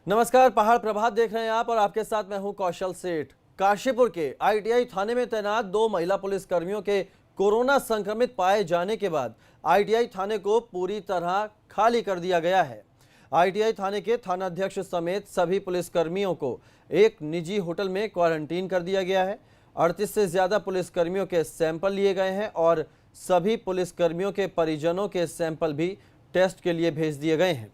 नमस्कार, पहाड़ प्रभात देख रहे हैं आप और आपके साथ मैं हूं कौशल सेठ। काशीपुर के आईटीआई थाने में तैनात 2 महिला पुलिस कर्मियों के कोरोना संक्रमित पाए जाने के बाद आईटीआई थाने को पूरी तरह खाली कर दिया गया है। आईटीआई थाने के थानाध्यक्ष समेत सभी पुलिस कर्मियों को एक निजी होटल में क्वारंटीन कर दिया गया है। 38 से ज्यादा पुलिस कर्मियों के सैंपल लिए गए हैं और सभी पुलिस कर्मियों के परिजनों के सैंपल भी टेस्ट के लिए भेज दिए गए हैं।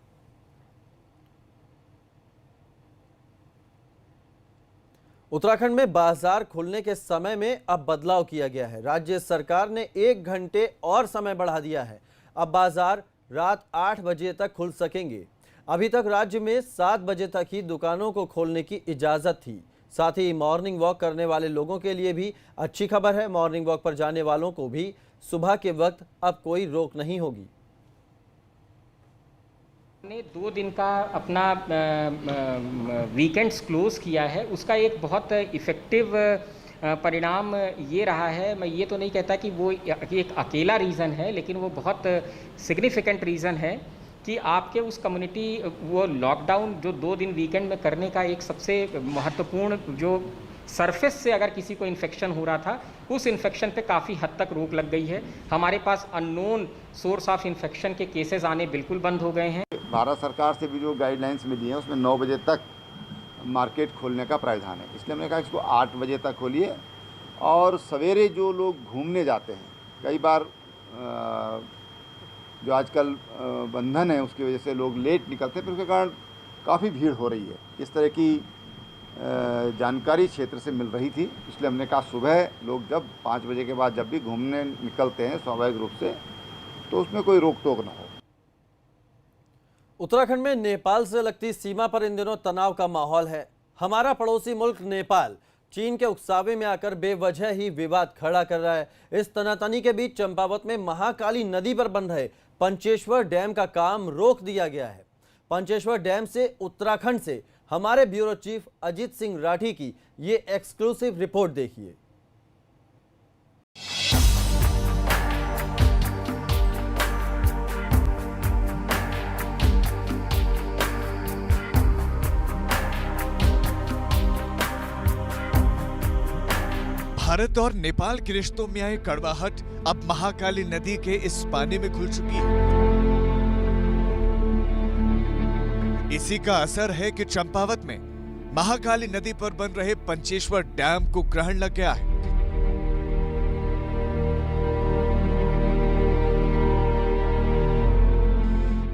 उत्तराखंड में बाजार खुलने के समय में अब बदलाव किया गया है। राज्य सरकार ने 1 घंटे और समय बढ़ा दिया है। अब बाजार रात 8 बजे तक खुल सकेंगे। अभी तक राज्य में 7 बजे तक ही दुकानों को खोलने की इजाजत थी। साथ ही मॉर्निंग वॉक करने वाले लोगों के लिए भी अच्छी खबर है। मॉर्निंग वॉक पर जाने वालों को भी सुबह के वक्त अब कोई रोक नहीं होगी। ने 2 दिन का अपना वीकेंड्स क्लोज़ किया है, उसका एक बहुत इफ़ेक्टिव परिणाम ये रहा है। मैं ये तो नहीं कहता कि वो एक अकेला रीज़न है, लेकिन वो बहुत सिग्निफिकेंट रीज़न है कि आपके उस कम्युनिटी वो लॉकडाउन जो 2 दिन वीकेंड में करने का एक सबसे महत्वपूर्ण जो सरफेस से अगर किसी को इन्फेक्शन हो रहा था, उस इन्फेक्शन पे काफ़ी हद तक रोक लग गई है। हमारे पास अननोन सोर्स ऑफ इन्फेक्शन के केसेस आने बिल्कुल बंद हो गए हैं। भारत सरकार से भी जो गाइडलाइंस मिली हैं उसमें 9 बजे तक मार्केट खोलने का प्रावधान है, इसलिए हमने कहा इसको 8 बजे तक खोलिए। और सवेरे जो लोग घूमने जाते हैं, कई बार जो आजकल बंधन है उसकी वजह से लोग लेट निकलते हैं, फिर उसके कारण काफ़ी भीड़ हो रही है। इस तरह की जानकारी क्षेत्र से मिल रही थी, इसलिए हमने कहा सुबह लोग जब 5 बजे के बाद जब भी घूमने निकलते हैं स्वाभाविक रूप से, तो उसमें कोई रोक टोक ना हो। उत्तराखंड में नेपाल से लगती सीमा पर इन दिनों तनाव का माहौल है। हमारा पड़ोसी मुल्क नेपाल चीन के उकसावे में आकर बेवजह ही विवाद खड़ा कर रहा है। इस तनातनी के बीच चंपावत में महाकाली नदी पर बन रहे पंचेश्वर डैम का काम रोक दिया गया है। पंचेश्वर डैम से उत्तराखंड से हमारे ब्यूरो चीफ अजीत सिंह राठी की ये एक्सक्लूसिव रिपोर्ट देखिए। भारत और नेपाल के रिश्तों में आई कड़वाहट अब महाकाली नदी के इस पानी में घुल चुकी है। इसी का असर है कि चंपावत में महाकाली नदी पर बन रहे पंचेश्वर डैम को ग्रहण लग गया है।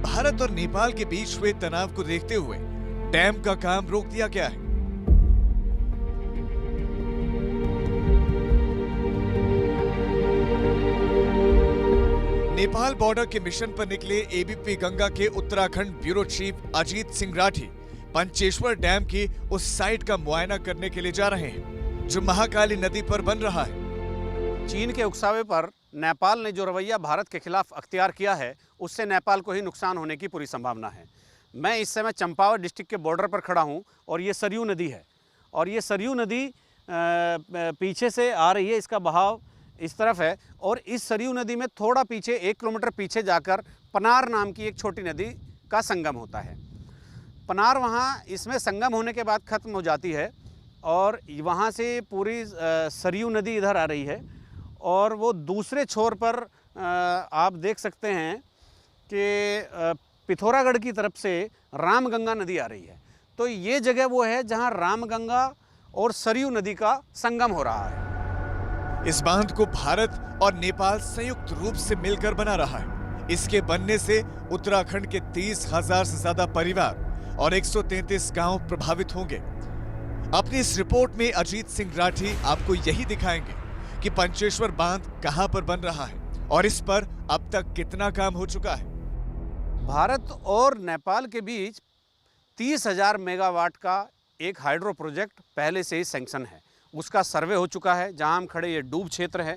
भारत और नेपाल के बीच हुए तनाव को देखते हुए डैम का काम रोक दिया गया है। नेपाल बॉर्डर के मिशन पर निकले एबीपी गंगा के Uttarakhand bureau chief Ajit Singh Rathi Pancheshwar dam की उस साइट का मुआयना करने के लिए जा रहे हैं जो महाकाली नदी पर बन रहा है। चीन के उकसावे पर नेपाल ने जो रवैया भारत के खिलाफ अख्तियार किया है, उससे नेपाल को ही नुकसान होने की पूरी संभावना है। मैं इस समय चंपावत डिस्ट्रिक्ट के बॉर्डर पर खड़ा हूं और ये सरयू नदी है और ये सरयू नदी पीछे से आ रही है, इसका बहाव इस तरफ है और इस सरयू नदी में थोड़ा पीछे 1 किलोमीटर पीछे जाकर पनार नाम की एक छोटी नदी का संगम होता है। पनार वहाँ इसमें संगम होने के बाद ख़त्म हो जाती है और वहाँ से पूरी सरयू नदी इधर आ रही है और वो दूसरे छोर पर आप देख सकते हैं कि पिथौरागढ़ की तरफ से रामगंगा नदी आ रही है। तो ये जगह वो है जहाँ रामगंगा और सरयू नदी का संगम हो रहा है। इस बांध को भारत और नेपाल संयुक्त रूप से मिलकर बना रहा है। इसके बनने से उत्तराखंड के 30,000 से ज्यादा परिवार और 133 गांव प्रभावित होंगे। अपनी इस रिपोर्ट में अजीत सिंह राठी आपको यही दिखाएंगे कि पंचेश्वर बांध कहां पर बन रहा है और इस पर अब तक कितना काम हो चुका है। भारत और नेपाल के बीच 30,000 मेगावाट का एक हाइड्रो प्रोजेक्ट पहले से ही सैंक्शन है। उसका सर्वे हो चुका है। जहां हम खड़े ये डूब क्षेत्र है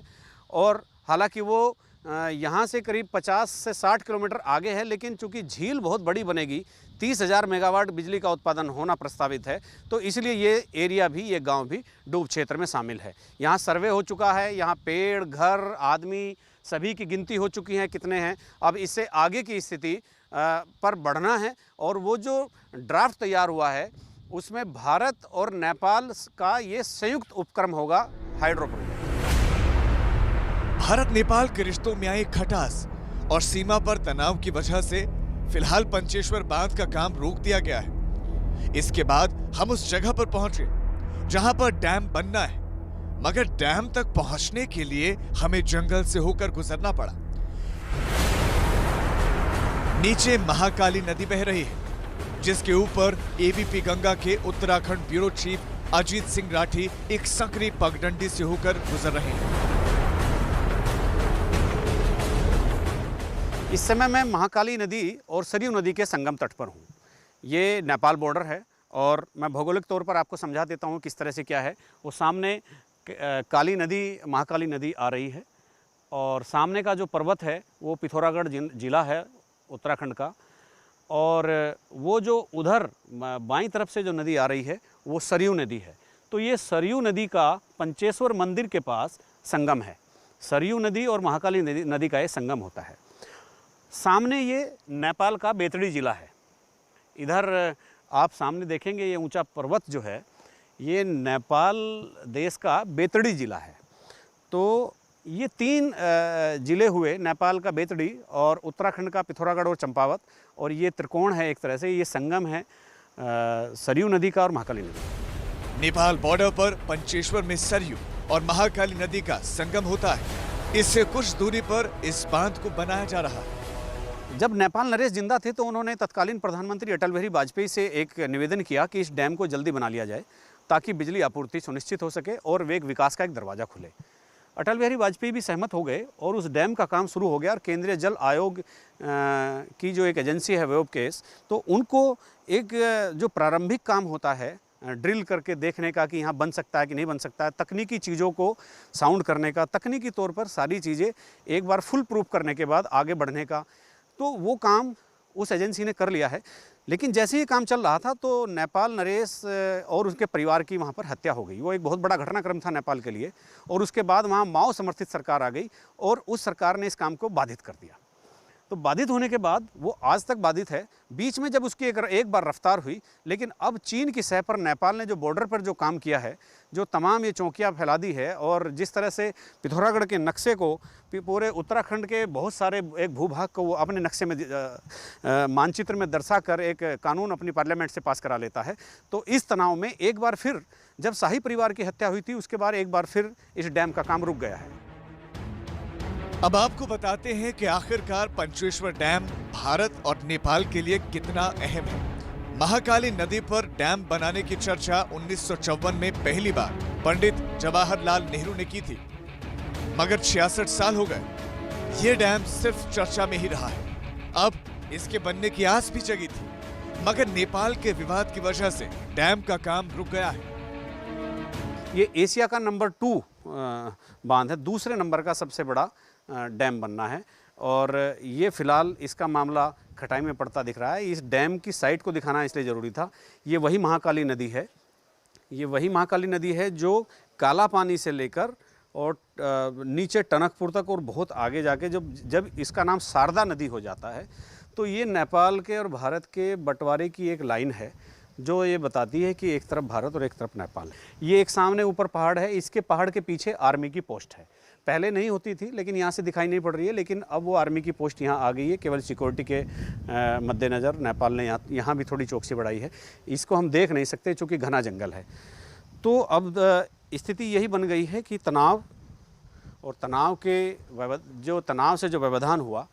और हालांकि वो यहाँ से करीब 50 से 60 किलोमीटर आगे है, लेकिन चूंकि झील बहुत बड़ी बनेगी, 30,000 मेगावाट बिजली का उत्पादन होना प्रस्तावित है, तो इसलिए ये एरिया भी, ये गांव भी डूब क्षेत्र में शामिल है। यहाँ सर्वे हो चुका है। यहाँ पेड़, घर, आदमी सभी की गिनती हो चुकी है कितने हैं। अब इससे आगे की स्थिति पर बढ़ना है और वो जो ड्राफ्ट तैयार हुआ है उसमें भारत और नेपाल का ये संयुक्त उपक्रम होगा हाइड्रो प्रोजेक्ट। भारत नेपाल के रिश्तों में आई खटास और सीमा पर तनाव की वजह से फिलहाल पंचेश्वर बांध का काम रोक दिया गया है। इसके बाद हम उस जगह पर पहुंचे जहां पर डैम बनना है, मगर डैम तक पहुंचने के लिए हमें जंगल से होकर गुजरना पड़ा। नीचे महाकाली नदी बह रही है, जिसके ऊपर एबीपी गंगा के उत्तराखंड ब्यूरो चीफ अजीत सिंह राठी एक संकरी पगडंडी से होकर गुजर रहे हैं। इस समय मैं महाकाली नदी और सरयू नदी के संगम तट पर हूँ। ये नेपाल बॉर्डर है और मैं भौगोलिक तौर पर आपको समझा देता हूँ किस तरह से क्या है। वो सामने काली नदी, महाकाली नदी आ रही है और सामने का जो पर्वत है वो पिथौरागढ़ जिला है उत्तराखंड का, और वो जो उधर बाईं तरफ से जो नदी आ रही है वो सरयू नदी है। तो ये सरयू नदी का पंचेश्वर मंदिर के पास संगम है। सरयू नदी और महाकाली नदी का ये संगम होता है। सामने ये नेपाल का बेतड़ी ज़िला है। इधर आप सामने देखेंगे ये ऊंचा पर्वत जो है ये नेपाल देश का बेतड़ी ज़िला है। तो ये तीन ज़िले हुए, नेपाल का बेतड़ी और उत्तराखंड का पिथौरागढ़ और चंपावत, और ये त्रिकोण है एक तरह से, ये संगम है सरयू नदी का और महाकाली नदी। नेपाल बॉर्डर पर पंचेश्वर में सरयू और महाकाली नदी का संगम होता है। इससे कुछ दूरी पर इस बांध को बनाया जा रहा है। जब नेपाल नरेश जिंदा थे तो उन्होंने तत्कालीन प्रधानमंत्री अटल बिहारी वाजपेयी से एक निवेदन किया कि इस डैम को जल्दी बना लिया जाए ताकि बिजली आपूर्ति सुनिश्चित हो सके और वेग विकास का एक दरवाज़ा खुले। अटल बिहारी वाजपेयी भी सहमत हो गए और उस डैम का काम शुरू हो गया। और केंद्रीय जल आयोग की जो एक एजेंसी है वेबकेस, तो उनको एक जो प्रारंभिक काम होता है ड्रिल करके देखने का कि यहाँ बन सकता है कि नहीं बन सकता है, तकनीकी चीज़ों को साउंड करने का, तकनीकी तौर पर सारी चीज़ें एक बार फुल प्रूफ करने के बाद आगे बढ़ने का, तो वो काम उस एजेंसी ने कर लिया है। लेकिन जैसे ही काम चल रहा था तो नेपाल नरेश और उसके परिवार की वहाँ पर हत्या हो गई। वो एक बहुत बड़ा घटनाक्रम था नेपाल के लिए। और उसके बाद वहाँ माओ समर्थित सरकार आ गई और उस सरकार ने इस काम को बाधित कर दिया। तो बाधित होने के बाद वो आज तक बाधित है। बीच में जब उसकी एक बार रफ्तार हुई, लेकिन अब चीन की सह पर नेपाल ने जो बॉर्डर पर जो काम किया है, जो तमाम ये चौकियाँ फैला दी है, और जिस तरह से पिथौरागढ़ के नक्शे को पूरे उत्तराखंड के बहुत सारे एक भूभाग को वो अपने नक्शे में मानचित्र में दर्शाकर एक कानून अपनी पार्लियामेंट से पास करा लेता है। तो इस तनाव में एक बार फिर जब शाही परिवार की हत्या हुई थी, उसके बाद एक बार फिर इस डैम का काम रुक गया है। अब आपको बताते हैं कि आखिरकार पंचेश्वर डैम भारत और नेपाल के लिए कितना अहम है। महाकाली नदी पर डैम बनाने की चर्चा 1954 में पहली बार पंडित जवाहरलाल नेहरू ने की थी, मगर 66 साल हो गए ये डैम सिर्फ चर्चा में ही रहा है। अब इसके बनने की आस भी जगी थी, मगर नेपाल के विवाद की वजह से डैम का काम रुक गया है। ये एशिया का नंबर 2 बांध है, दूसरे नंबर का सबसे बड़ा डैम बनना है, और ये फिलहाल इसका मामला खटाई में पड़ता दिख रहा है। इस डैम की साइट को दिखाना इसलिए ज़रूरी था। ये वही महाकाली नदी है, ये वही महाकाली नदी है जो काला पानी से लेकर और नीचे टनकपुर तक और बहुत आगे जाके जब इसका नाम शारदा नदी हो जाता है, तो ये नेपाल के और भारत के बंटवारे की एक लाइन है जो ये बताती है कि एक तरफ भारत और एक तरफ नेपाल है। ये एक सामने ऊपर पहाड़ है, इसके पहाड़ के पीछे आर्मी की पोस्ट है। पहले नहीं होती थी, लेकिन यहाँ से दिखाई नहीं पड़ रही है, लेकिन अब वो आर्मी की पोस्ट यहाँ आ गई है। केवल सिक्योरिटी के मद्देनज़र नेपाल ने यहाँ भी थोड़ी चौकसी बढ़ाई है। इसको हम देख नहीं सकते चूँकि घना जंगल है। तो अब स्थिति यही बन गई है कि तनाव और तनाव से जो व्यवधान हुआ,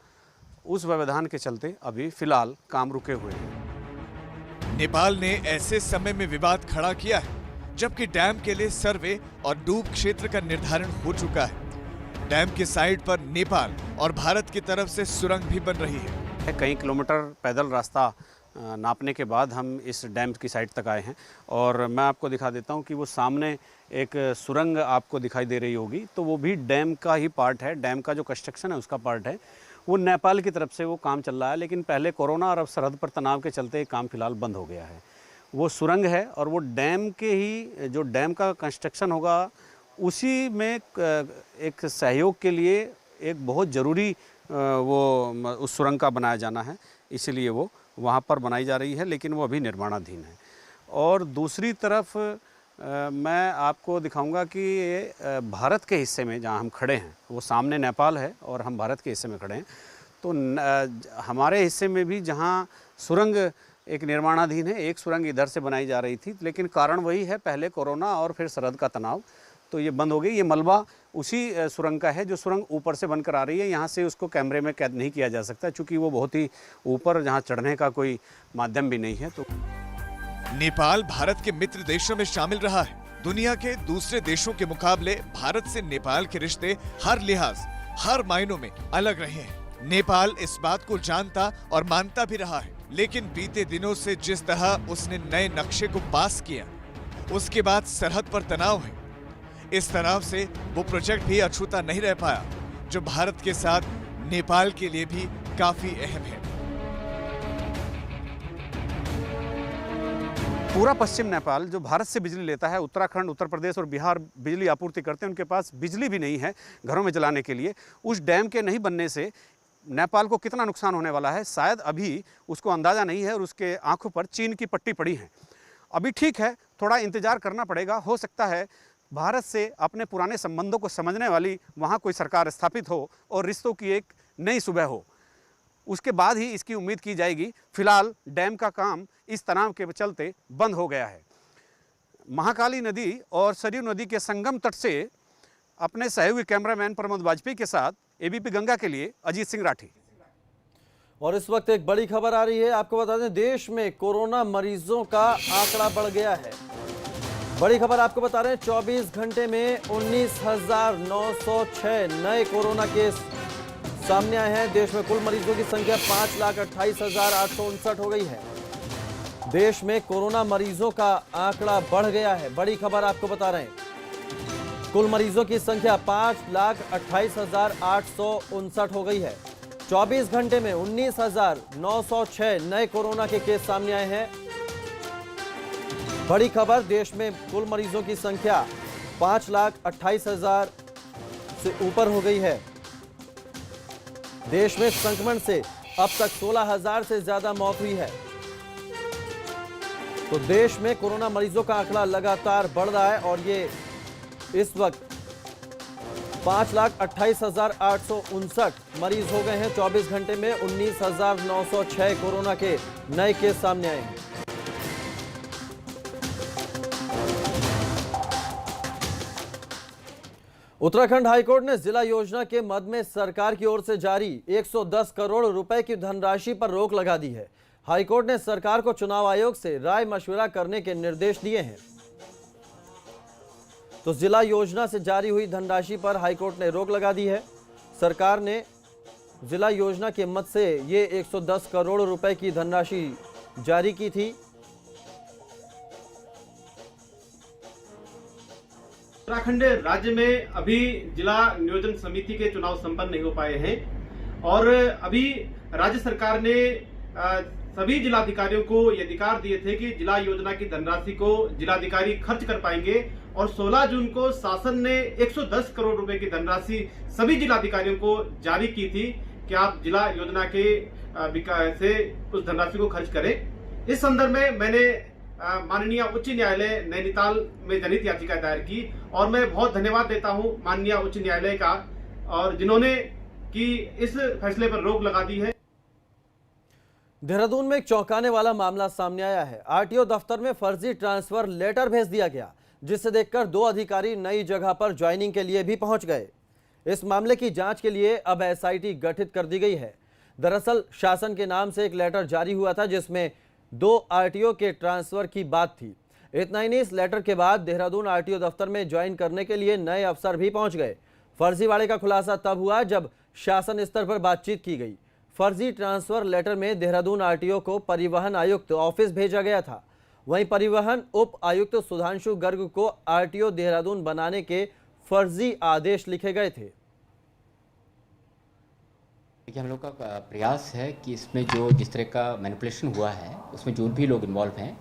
उस व्यवधान के चलते अभी फ़िलहाल काम रुके हुए हैं। नेपाल ने ऐसे समय में विवाद खड़ा किया है जबकि डैम के लिए सर्वे और डूब क्षेत्र का निर्धारण हो चुका है। डैम के साइड पर नेपाल और भारत की तरफ से सुरंग भी बन रही है। कई किलोमीटर पैदल रास्ता नापने के बाद हम इस डैम की साइड तक आए हैं, और मैं आपको दिखा देता हूं कि वो सामने एक सुरंग आपको दिखाई दे रही होगी, तो वो भी डैम का ही पार्ट है। डैम का जो कंस्ट्रक्शन है उसका पार्ट है। वो नेपाल की तरफ से वो काम चल रहा है, लेकिन पहले कोरोना और अब सरहद पर तनाव के चलते काम फिलहाल बंद हो गया है। वो सुरंग है और वो डैम के ही जो डैम का कंस्ट्रक्शन होगा उसी में एक सहयोग के लिए एक बहुत ज़रूरी उस सुरंग का बनाया जाना है, इसलिए वो वहाँ पर बनाई जा रही है, लेकिन वो अभी निर्माणाधीन है। और दूसरी तरफ मैं आपको दिखाऊंगा कि भारत के हिस्से में जहाँ हम खड़े हैं, वो सामने नेपाल है और हम भारत के हिस्से में खड़े हैं, तो हमारे हिस्से में भी जहाँ सुरंग एक निर्माणाधीन है, एक सुरंग इधर से बनाई जा रही थी, लेकिन कारण वही है, पहले कोरोना और फिर सरहद का तनाव, तो ये बंद हो गई। ये मलबा उसी सुरंग का है जो सुरंग ऊपर से बनकर आ रही है। यहाँ से उसको कैमरे में कैद नहीं किया जा सकता, चूँकि वो बहुत ही ऊपर, जहाँ चढ़ने का कोई माध्यम भी नहीं है। तो नेपाल भारत के मित्र देशों में शामिल रहा है। दुनिया के दूसरे देशों के मुकाबले भारत से नेपाल के रिश्ते हर लिहाज, हर मायनों में अलग रहे हैं। नेपाल इस बात को जानता और मानता भी रहा है, लेकिन बीते दिनों से जिस तरह उसने नए नक्शे को पास किया, उसके बाद सरहद पर तनाव है। इस तनाव से वो प्रोजेक्ट भी अछूता नहीं रह पाया, जो भारत के साथ नेपाल के लिए भी काफी अहम है। पूरा पश्चिम नेपाल जो भारत से बिजली लेता है, उत्तराखंड, उत्तर प्रदेश और बिहार बिजली आपूर्ति करते हैं, उनके पास बिजली भी नहीं है घरों में जलाने के लिए। उस डैम के नहीं बनने से नेपाल को कितना नुकसान होने वाला है, शायद अभी उसको अंदाज़ा नहीं है और उसके आंखों पर चीन की पट्टी पड़ी है। अभी ठीक है, थोड़ा इंतजार करना पड़ेगा। हो सकता है भारत से अपने पुराने संबंधों को समझने वाली वहाँ कोई सरकार स्थापित हो और रिश्तों की एक नई सुबह हो, उसके बाद ही इसकी उम्मीद की जाएगी। फिलहाल डैम का काम इस तनाव के चलते बंद हो गया है। महाकाली नदी और सरयू नदी के संगम तट से अपने सहयोगी कैमरामैन प्रमोद वाजपेयी के साथ एबीपी गंगा के लिए अजीत सिंह राठी। और इस वक्त एक बड़ी खबर आ रही है, आपको बता दें, देश में कोरोना मरीजों का आंकड़ा बढ़ गया है। बड़ी खबर आपको बता रहे हैं, 24 घंटे में 19,906 नए कोरोना केस सामने आए हैं। देश में कुल मरीजों की संख्या 5,28,859 हो गई है। देश में कोरोना मरीजों का आंकड़ा बढ़ गया है। बड़ी खबर आपको बता रहे हैं, कुल मरीजों की संख्या 5,28,859 हो गई है। 24 घंटे में 19,906 नए कोरोना के केस सामने आए हैं। बड़ी खबर, देश में कुल मरीजों की संख्या 5,28,000 से ऊपर हो गई है। देश में संक्रमण से अब तक 16,000 से ज्यादा मौत हुई है। तो देश में कोरोना मरीजों का आंकड़ा लगातार बढ़ रहा है और ये इस वक्त 5,28,859 मरीज हो गए हैं। 24 घंटे में 19,906 कोरोना के नए केस सामने आए हैं। उत्तराखंड हाईकोर्ट ने जिला योजना के मद में सरकार की ओर से जारी 110 करोड़ रुपए की धनराशि पर रोक लगा दी है। हाईकोर्ट ने सरकार को चुनाव आयोग से राय मशविरा करने के निर्देश दिए हैं। तो जिला योजना से जारी हुई धनराशि पर हाईकोर्ट ने रोक लगा दी है। सरकार ने जिला योजना के मद से ये 110 करोड़ रुपए की धनराशि जारी की थी। उत्तराखंड राज्य में अभी जिला नियोजन समिति के चुनाव संपन्न नहीं हो पाए हैं और अभी राज्य सरकार ने सभी जिलाधिकारियों को ये अधिकार दिए थे कि जिला योजना की धनराशि को जिलाधिकारी खर्च कर पाएंगे और 16 जून को शासन ने 110 करोड़ रुपए की धनराशि सभी जिलाधिकारियों को जारी की थी कि आप जिला योजना के से उस धनराशि को खर्च करें। इस संदर्भ में मैंने माननीय उच्च न्यायालय नैनीताल में जनहित याचिका दायर की और मैं बहुत धन्यवाद देता हूं माननीय उच्च न्यायालय का और जिन्होंने कि इस फैसले पर रोक लगा दी है। देहरादून में एक चौंकाने वाला मामला सामने आया है। आरटीओ दफ्तर में फर्जी ट्रांसफर लेटर भेज दिया गया, जिसे देखकर 2 अधिकारी नई जगह पर ज्वाइनिंग के लिए भी पहुंच गए। इस मामले की जांच के लिए अब एसआईटी गठित कर दी गई है। दरअसल शासन के नाम से एक लेटर जारी हुआ था जिसमें 2 आरटीओ के ट्रांसफर की बात थी। इतना ही नहीं, इस लेटर के बाद देहरादून आरटीओ दफ्तर में ज्वाइन करने के लिए नए अफसर भी पहुंच गए। फर्जीवाड़े का खुलासा तब हुआ जब शासन स्तर पर बातचीत की गई। फर्जी ट्रांसफर लेटर में देहरादून आरटीओ को परिवहन आयुक्त ऑफिस भेजा गया था। वहीं परिवहन उप आयुक्त सुधांशु गर्ग को आरटीओ देहरादून बनाने के फर्जी आदेश लिखे गए थे। हम लोग का प्रयास है कि इसमें जो जिस तरह का मैनिपुलेशन हुआ है उसमें जो भी लोग इन्वॉल्व हैं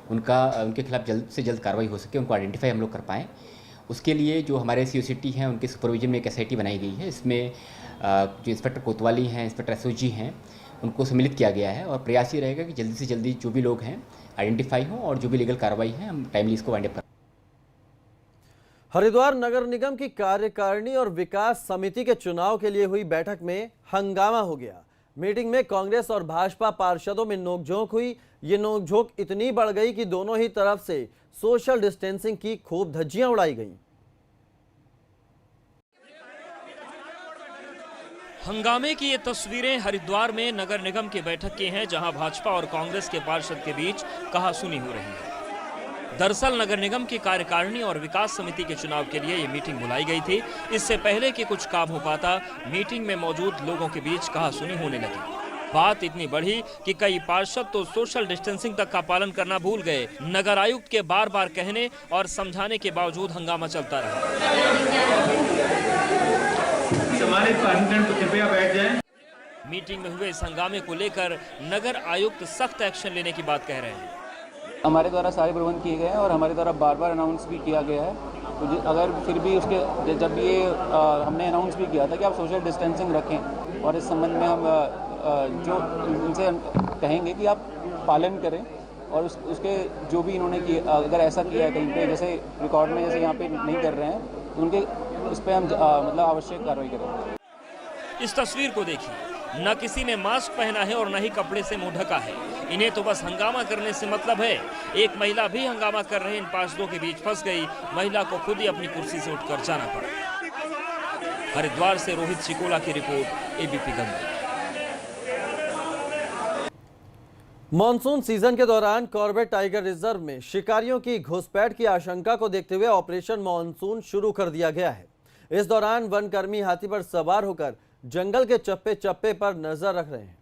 उनके खिलाफ जल्द से जल्द कार्रवाई हो सके, उनको आइडेंटिफाई हम लोग कर पाएँ उसके लिए जो हमारे COCT हैं उनके सुपरविजन में एक SIT बनाई गई है। इसमें जो इंस्पेक्टर कोतवाली हैं, इंस्पेक्टर SOG हैं, उनको सम्मिलित किया गया है और प्रयास ये रहेगा कि जल्दी से जल्दी जो भी लोग हैं आइडेंटिफाई हों और जो भी लीगल कार्रवाई है हम टाइमली इसको वाइंड अप करें। हरिद्वार नगर निगम की कार्यकारिणी और विकास समिति के चुनाव के लिए हुई बैठक में हंगामा हो गया। मीटिंग में कांग्रेस और भाजपा पार्षदों में नोकझोंक हुई। ये नोकझोंक इतनी बढ़ गई कि दोनों ही तरफ से सोशल डिस्टेंसिंग की खूब धज्जियां उड़ाई गईं। हंगामे की ये तस्वीरें हरिद्वार में नगर निगम की बैठक की हैं, जहां भाजपा और कांग्रेस के पार्षद के बीच कहासुनी हो रही है। दरअसल नगर निगम की कार्यकारिणी और विकास समिति के चुनाव के लिए ये मीटिंग बुलाई गई थी। इससे पहले कि कुछ काम हो पाता, मीटिंग में मौजूद लोगों के बीच कहासुनी होने लगी। बात इतनी बढ़ी कि कई पार्षद तो सोशल डिस्टेंसिंग तक का पालन करना भूल गए। नगर आयुक्त के बार बार कहने और समझाने के बावजूद हंगामा चलता रहा। कृपया बैठ जाएं। मीटिंग में हुए इस हंगामे को लेकर नगर आयुक्त सख्त एक्शन लेने की बात कह रहे हैं। हमारे द्वारा सारे प्रबंध किए गए हैं और हमारे द्वारा बार बार अनाउंस भी किया गया है। तो अगर फिर भी उसके जब ये हमने अनाउंस भी किया था कि आप सोशल डिस्टेंसिंग रखें और इस संबंध में हम जो इनसे कहेंगे कि आप पालन करें और उसके जो भी इन्होंने किया, अगर ऐसा किया है कहीं पे जैसे रिकॉर्ड में जैसे यहाँ पे नहीं कर रहे हैं तो उनके उस पर हम मतलब आवश्यक कार्रवाई करें। इस तस्वीर को देखिए, न किसी ने मास्क पहना है और न ही कपड़े से मुंह ढका है। इन्हें तो बस हंगामा करने से मतलब है। एक महिला भी हंगामा कर रहे इन पार्षदों के बीच फंस गई। महिला को खुद ही अपनी कुर्सी से उठकर जाना पड़ा। हरिद्वार से रोहित चिकोला की report, ABP Ganga. Monsoon season के दौरान कॉर्बेट टाइगर रिजर्व में शिकारियों की घुसपैठ की आशंका को देखते हुए ऑपरेशन मॉनसून शुरू कर दिया गया है। इस दौरान वनकर्मी हाथी पर सवार होकर जंगल के चप्पे चप्पे पर नजर रख रहे हैं।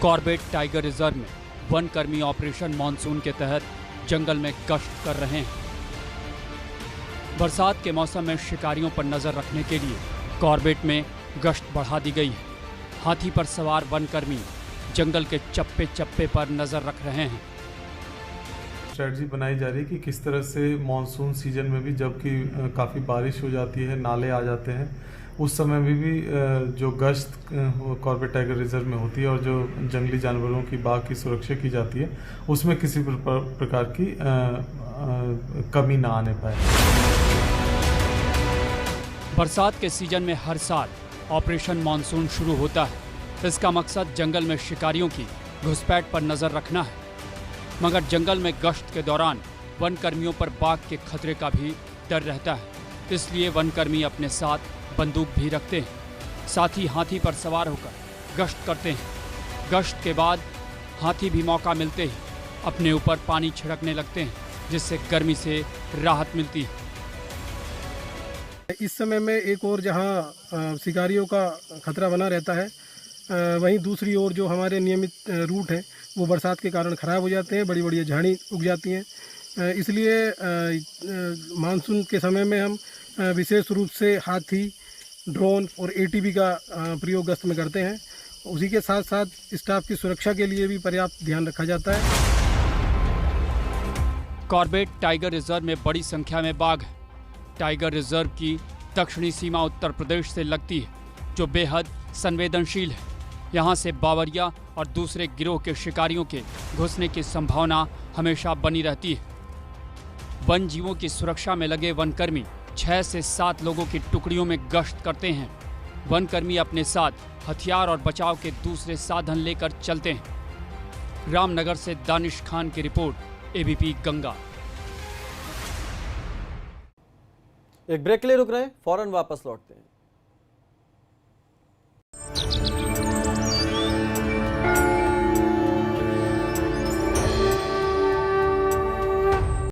कॉर्बेट टाइगर रिजर्व में वनकर्मी ऑपरेशन मॉनसून के तहत जंगल में गश्त कर रहे हैं। बरसात के मौसम में शिकारियों पर नजर रखने के लिए कॉर्बेट में गश्त बढ़ा दी गई है। हाथी पर सवार वनकर्मी जंगल के चप्पे चप्पे पर नजर रख रहे हैं। स्ट्रेटजी बनाई जा रही है कि किस तरह से मानसून सीजन में भी जबकि काफ़ी बारिश हो जाती है, नाले आ जाते हैं, उस समय में भी जो गश्त कॉर्बेट टाइगर रिजर्व में होती है और जो जंगली जानवरों की बाघ की सुरक्षा की जाती है उसमें किसी प्रकार की कमी ना आने पाए। बरसात के सीजन में हर साल ऑपरेशन मॉनसून शुरू होता है। इसका मकसद जंगल में शिकारियों की घुसपैठ पर नजर रखना है, मगर जंगल में गश्त के दौरान वनकर्मियों पर बाघ के खतरे का भी डर रहता है। इसलिए वनकर्मी अपने साथ बंदूक भी रखते हैं, साथ ही हाथी पर सवार होकर गश्त करते हैं। गश्त के बाद हाथी भी मौका मिलते ही अपने ऊपर पानी छिड़कने लगते हैं, जिससे गर्मी से राहत मिलती है। इस समय में एक और जहां शिकारियों का खतरा बना रहता है, वहीं दूसरी ओर जो हमारे नियमित रूट हैं वो बरसात के कारण ख़राब हो जाते हैं, बड़ी बड़ी झाड़ी उग जाती हैं। इसलिए मानसून के समय में हम विशेष रूप से हाथी, ड्रोन और ATV का प्रयोग गश्त में करते हैं। उसी के साथ साथ स्टाफ की सुरक्षा के लिए भी पर्याप्त ध्यान रखा जाता है। कॉर्बेट टाइगर रिजर्व में बड़ी संख्या में बाघ है। टाइगर रिजर्व की दक्षिणी सीमा उत्तर प्रदेश से लगती है, जो बेहद संवेदनशील है। यहाँ से बावरिया और दूसरे गिरोह के शिकारियों के घुसने की संभावना हमेशा बनी रहती है। वन जीवों की सुरक्षा में लगे वनकर्मी 6 से 7 लोगों की टुकड़ियों में गश्त करते हैं। वनकर्मी अपने साथ हथियार और बचाव के दूसरे साधन लेकर चलते हैं। रामनगर से दानिश खान की रिपोर्ट, ABP गंगा। एक ब्रेक के लिए रुक रहे हैं, फौरन वापस लौटते हैं।